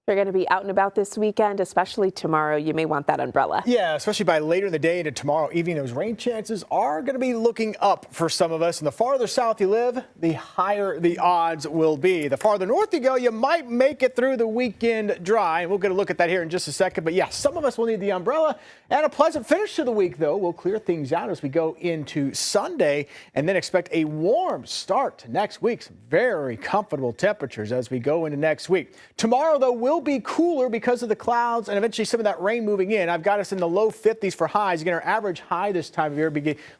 You're going to be out and about this weekend, especially tomorrow. You may want that umbrella. Yeah, especially by later in the day into tomorrow evening, those rain chances are going to be looking up for some of us. And the farther south you live, the higher the odds will be. The farther north you go, you might make it through the weekend dry. And we'll get a look at that here in just a second. But yeah, some of us will need the umbrella. And a pleasant finish to the week, though. We'll clear things out as we go into Sunday and then expect a warm start to next week. Some very comfortable temperatures as we go into next week. Tomorrow, though, will be cooler because of the clouds and eventually some of that rain moving in. I've got us in the low 50s for highs. Again, our average high this time of year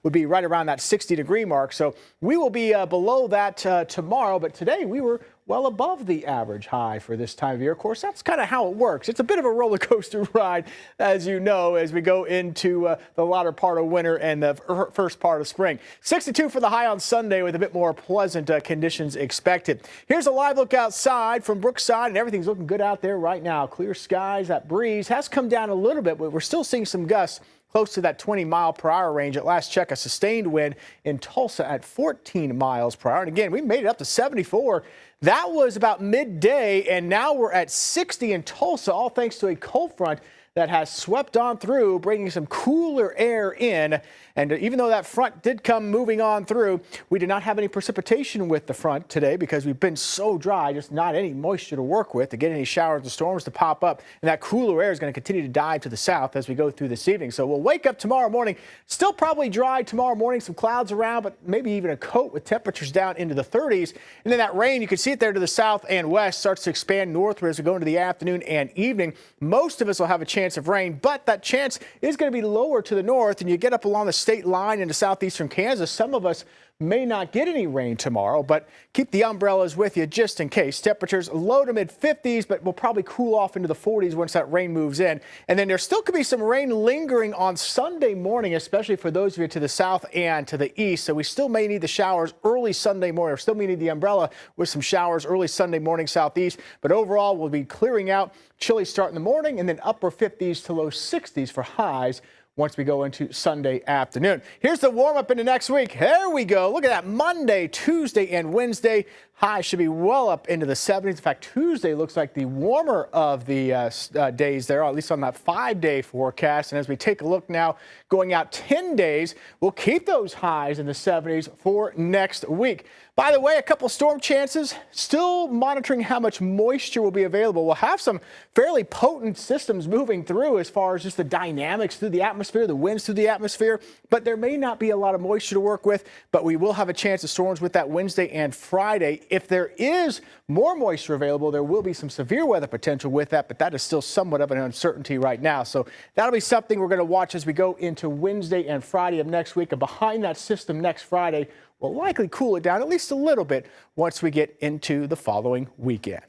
would be right around that 60-degree mark. So we will be below that tomorrow. But today we were well above the average high for this time of year. Of course, that's kind of how it works. It's a bit of a roller coaster ride, as you know, as we go into the latter part of winter and the first part of spring. 62 for the high on Sunday with a bit more pleasant conditions expected. Here's a live look outside from Brookside, and everything's looking good out there right now. Clear skies. That breeze has come down a little bit, but we're still seeing some gusts close to that 20-mile-per-hour range. At last check, a sustained wind in Tulsa at 14 miles per hour. And again, we made it up to 74. That was about midday, and now we're at 60 in Tulsa, all thanks to a cold front that has swept on through, bringing some cooler air in. And even though that front did come moving on through, we did not have any precipitation with the front today because we've been so dry, just not any moisture to work with to get any showers and storms to pop up. And that cooler air is going to continue to dive to the south as we go through this evening. So we'll wake up tomorrow morning, still probably dry tomorrow morning, some clouds around, but maybe even a coat with temperatures down into the 30s. And then that rain, you can see it there to the south and west, starts to expand northward as we go into the afternoon and evening. Most of us will have a chance of rain, but that chance is going to be lower to the north, and you get up along the state line into southeastern Kansas. Some of us may not get any rain tomorrow, but keep the umbrellas with you just in case. Temperatures low to mid 50s, but will probably cool off into the 40s once that rain moves in. And then there still could be some rain lingering on Sunday morning, especially for those of you to the south and to the east. So we still may need the showers early Sunday morning, or still may need the umbrella with some showers early Sunday morning southeast. But overall, we'll be clearing out. Chilly start in the morning and then upper 50s to low 60s for highs once we go into Sunday afternoon. Here's the warm up into next week. There we go. Look at that. Monday, Tuesday, and Wednesday. Highs should be well up into the 70s. In fact, Tuesday looks like the warmer of the days there, at least on that 5-day forecast. And as we take a look now, going out 10 days, we'll keep those highs in the 70s for next week. By the way, a couple storm chances, still monitoring how much moisture will be available. We'll have some fairly potent systems moving through as far as just the dynamics through the atmosphere, the winds through the atmosphere, but there may not be a lot of moisture to work with, but we will have a chance of storms with that Wednesday and Friday. If there is more moisture available, there will be some severe weather potential with that, but that is still somewhat of an uncertainty right now. So that'll be something we're going to watch as we go into Wednesday and Friday of next week. And behind that system next Friday, will likely cool it down at least a little bit once we get into the following weekend.